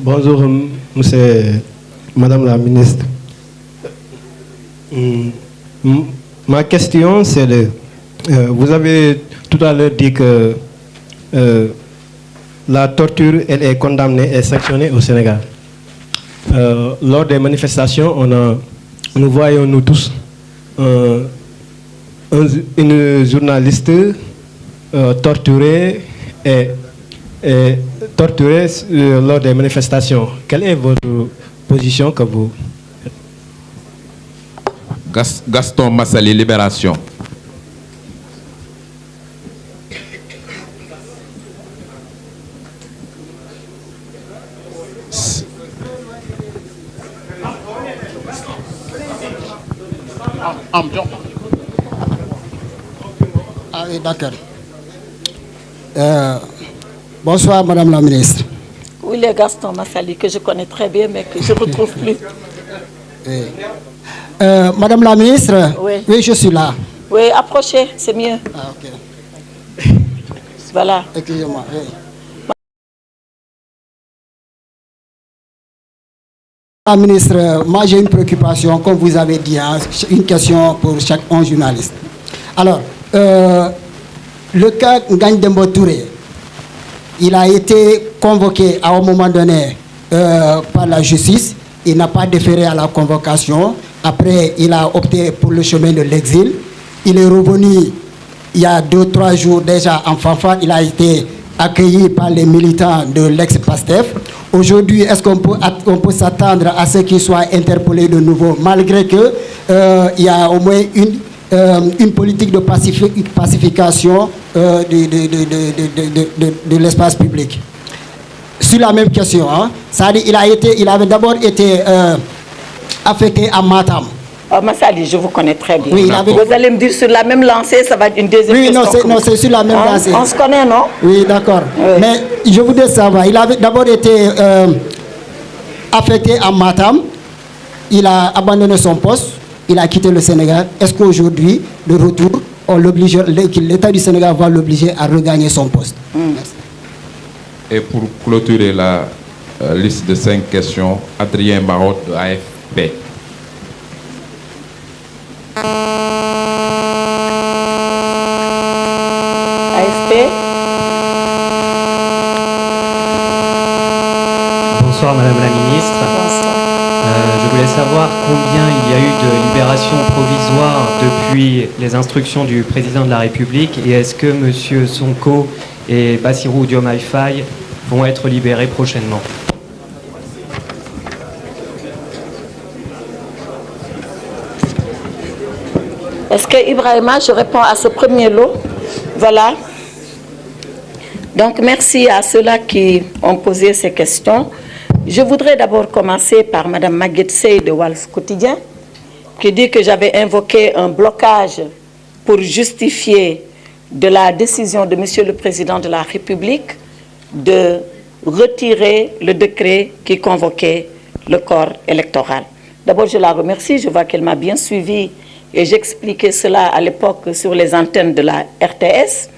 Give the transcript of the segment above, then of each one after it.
Bonjour, Madame la ministre. Ma question, c'est vous avez tout à l'heure dit que la torture, elle est condamnée et sanctionnée au Sénégal. Lors des manifestations, nous voyons nous tous une journaliste torturée lors des manifestations. Quelle est votre position que vous... Gaston Massali, Libération. Ah oui, d'accord. Bonsoir, Madame la ministre. Oui, le Gaston Massali, que je connais très bien, mais que je ne retrouve plus. Oui. Madame la ministre, oui. Oui, je suis là. Oui, approchez, c'est mieux. Ah, ok. Voilà. Excusez-moi. Oui. Madame la ministre, moi j'ai une préoccupation, comme vous avez dit, hein, une question pour chaque journaliste. Alors, le cas Ngagne Dembo Touré, il a été convoqué à un moment donné par la justice. Il n'a pas déféré à la convocation. Après, il a opté pour le chemin de l'exil. Il est revenu il y a 2-3 jours déjà en fanfare. Il a été accueilli par les militants de l'ex-PASTEF. Aujourd'hui, est-ce qu'on peut s'attendre à ce qu'il soit interpellé de nouveau, malgré qu'il y a au moins une politique de pacification de l'espace public. Sur la même question, hein, il avait d'abord été affecté à Matam. Massali, je vous connais très bien. Oui, vous allez me dire sur la même lancée, ça va être une deuxième question. Oui, non, c'est sur la même lancée. On se connaît, non? Oui, d'accord. Oui. Mais je voudrais savoir, il avait d'abord été affecté à Matam. Il a abandonné son poste. Il a quitté le Sénégal. Est-ce qu'aujourd'hui, de retour, l'État du Sénégal va l'obliger à regagner son poste? Merci. Et pour clôturer la liste de 5 questions, Adrien Marotte de AFP. AFP. Bonsoir Madame la ministre. Bonsoir. Je voulais savoir combien il y a eu de libérations provisoires depuis les instructions du président de la République et est-ce que M. Sonko et Bassirou Diomaye Faye vont être libérés prochainement. Est-ce que Ibrahima, je réponds à ce premier lot? Voilà. Donc, merci à ceux-là qui ont posé ces questions. Je voudrais d'abord commencer par Mme Maguette Sey de Walf Quotidien, qui dit que j'avais invoqué un blocage pour justifier de la décision de M. le Président de la République de retirer le décret qui convoquait le corps électoral. D'abord, je la remercie. Je vois qu'elle m'a bien suivi et j'expliquais cela à l'époque sur les antennes de la RTS.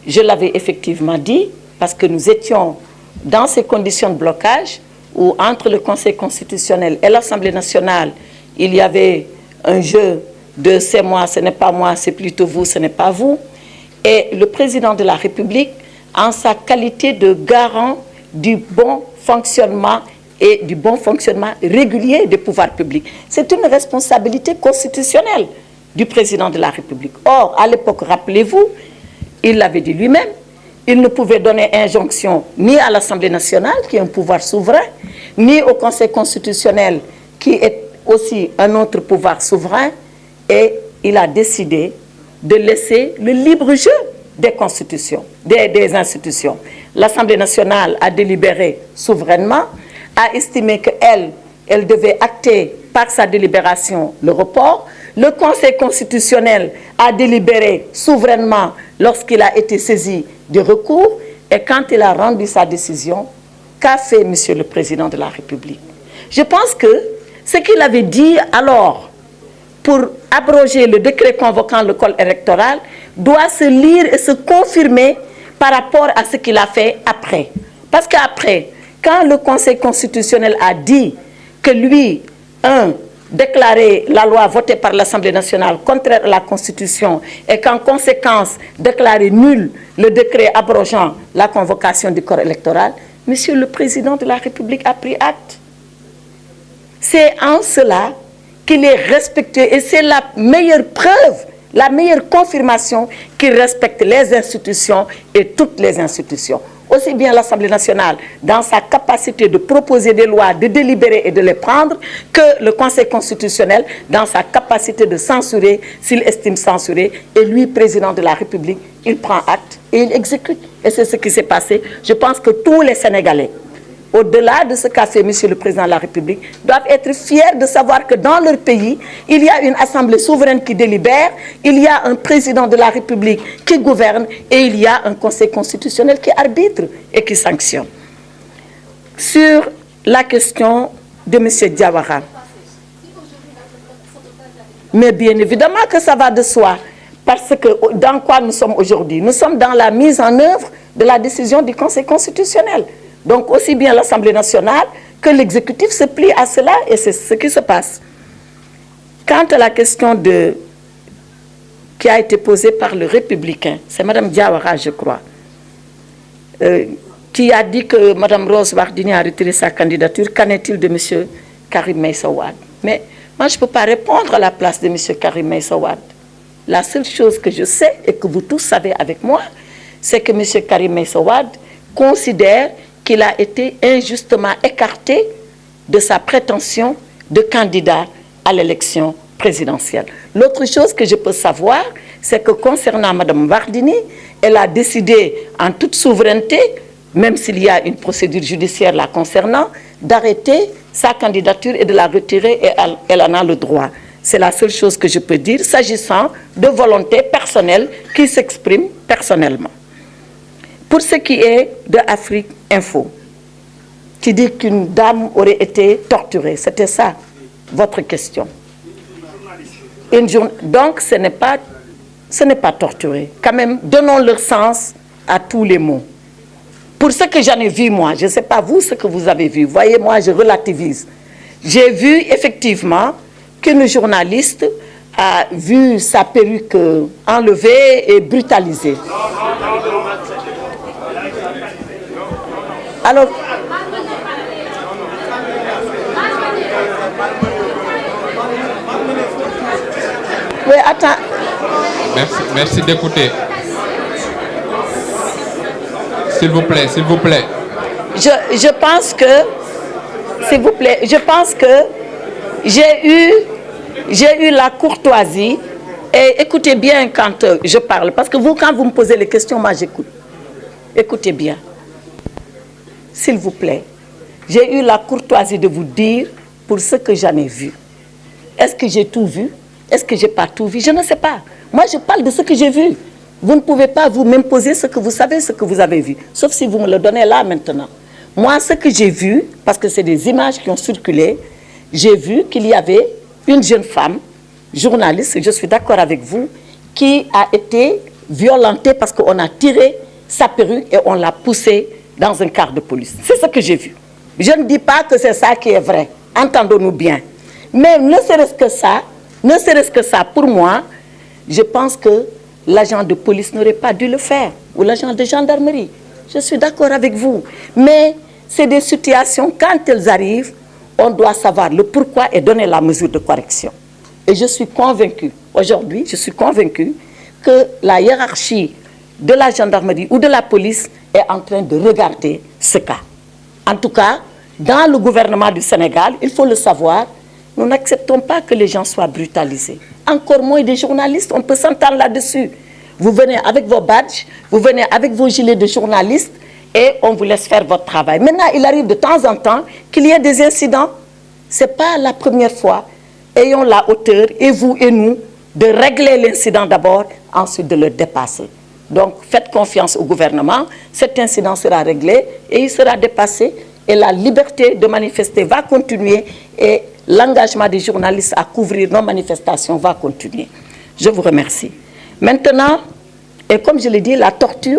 Je l'avais effectivement dit parce que nous étions dans ces conditions de blocage où entre le Conseil constitutionnel et l'Assemblée nationale, il y avait un jeu de c'est moi, ce n'est pas moi, c'est plutôt vous, ce n'est pas vous. Et le président de la République, en sa qualité de garant du bon fonctionnement et du bon fonctionnement régulier des pouvoirs publics. C'est une responsabilité constitutionnelle du président de la République. Or, à l'époque, rappelez-vous, il l'avait dit lui-même, il ne pouvait donner injonction ni à l'Assemblée nationale, qui est un pouvoir souverain, ni au Conseil constitutionnel, qui est aussi un autre pouvoir souverain, et il a décidé de laisser le libre jeu des constitutions, des institutions. L'Assemblée nationale a délibéré souverainement, a estimé qu'elle devait acter par sa délibération le report. Le Conseil constitutionnel a délibéré souverainement lorsqu'il a été saisi du recours. Et quand il a rendu sa décision, qu'a fait M. le Président de la République? Je pense que ce qu'il avait dit alors pour abroger le décret convoquant le corps électoral doit se lire et se confirmer par rapport à ce qu'il a fait après. Parce qu'après, Quand le Conseil constitutionnel a dit que lui, déclarer la loi votée par l'Assemblée nationale contraire à la Constitution et qu'en conséquence, déclarer nul le décret abrogeant la convocation du corps électoral, Monsieur le Président de la République a pris acte. C'est en cela qu'il est respectueux et c'est la meilleure preuve, la meilleure confirmation qu'il respecte les institutions et toutes les institutions. Aussi bien l'Assemblée nationale, dans sa capacité de proposer des lois, de délibérer et de les prendre, que le Conseil constitutionnel, dans sa capacité de censurer, s'il estime censurer, et lui, président de la République, il prend acte et il exécute. Et c'est ce qui s'est passé. Je pense que tous les Sénégalais, au-delà de ce qu'a fait Monsieur le Président de la République, doivent être fiers de savoir que dans leur pays, il y a une assemblée souveraine qui délibère, il y a un président de la République qui gouverne et il y a un conseil constitutionnel qui arbitre et qui sanctionne. Sur la question de M. Diawara, mais bien évidemment que ça va de soi, parce que dans quoi nous sommes aujourd'hui? Nous sommes dans la mise en œuvre de la décision du Conseil constitutionnel. Donc, aussi bien l'Assemblée nationale que l'exécutif se plie à cela et c'est ce qui se passe. Quant à la question qui a été posée par le Républicain, c'est Mme Diawara, je crois, qui a dit que Mme Rose Wardini a retiré sa candidature. Qu'en est-il de M. Karim Meïssa Wade? Mais moi, je ne peux pas répondre à la place de M. Karim Meïssa Wade. La seule chose que je sais et que vous tous savez avec moi, c'est que M. Karim Meïssa Wade considère qu'il a été injustement écarté de sa prétention de candidat à l'élection présidentielle. L'autre chose que je peux savoir, c'est que concernant Mme Wardini, elle a décidé en toute souveraineté, même s'il y a une procédure judiciaire la concernant, d'arrêter sa candidature et de la retirer et elle en a le droit. C'est la seule chose que je peux dire s'agissant de volonté personnelle qui s'exprime personnellement. Pour ce qui est de Afrique Info, qui dit qu'une dame aurait été torturée, c'était ça votre question. Donc ce n'est pas torturé. Quand même, donnons leur sens à tous les mots. Pour ce que j'en ai vu, moi, je ne sais pas vous ce que vous avez vu. Voyez, moi, je relativise. J'ai vu effectivement qu'une journaliste a vu sa perruque enlevée et brutalisée. Alors, oui, attends. Merci d'écouter. S'il vous plaît, s'il vous plaît. Je pense que, s'il vous plaît, je pense que j'ai eu la courtoisie, et écoutez bien quand je parle, parce que vous, quand vous me posez les questions, moi j'écoute. Écoutez bien. S'il vous plaît, j'ai eu la courtoisie de vous dire pour ce que j'en ai vu. Est-ce que j'ai tout vu? Est-ce que je n'ai pas tout vu? Je ne sais pas. Moi, je parle de ce que j'ai vu. Vous ne pouvez pas vous m'imposer ce que vous savez, ce que vous avez vu. Sauf si vous me le donnez là maintenant. Moi, ce que j'ai vu, parce que c'est des images qui ont circulé, j'ai vu qu'il y avait une jeune femme, journaliste, je suis d'accord avec vous, qui a été violentée parce qu'on a tiré sa perruque et on l'a poussée dans un car de police. C'est ce que j'ai vu. Je ne dis pas que c'est ça qui est vrai. Entendons-nous bien. Mais ne serait-ce que ça, pour moi, je pense que l'agent de police n'aurait pas dû le faire, ou l'agent de gendarmerie. Je suis d'accord avec vous. Mais c'est des situations, quand elles arrivent, on doit savoir le pourquoi et donner la mesure de correction. Et je suis convaincue, aujourd'hui, je suis convaincue que la hiérarchie de la gendarmerie ou de la police est en train de regarder ce cas. En tout cas, dans le gouvernement du Sénégal, il faut le savoir, nous n'acceptons pas que les gens soient brutalisés. Encore moins des journalistes, on peut s'entendre là-dessus. Vous venez avec vos badges, vous venez avec vos gilets de journalistes et on vous laisse faire votre travail. Maintenant, il arrive de temps en temps qu'il y ait des incidents. Ce n'est pas la première fois. Ayons la hauteur, et vous et nous, de régler l'incident d'abord, ensuite de le dépasser. Donc, faites confiance au gouvernement, cet incident sera réglé et il sera dépassé et la liberté de manifester va continuer et l'engagement des journalistes à couvrir nos manifestations va continuer. Je vous remercie. Maintenant, et comme je l'ai dit, la torture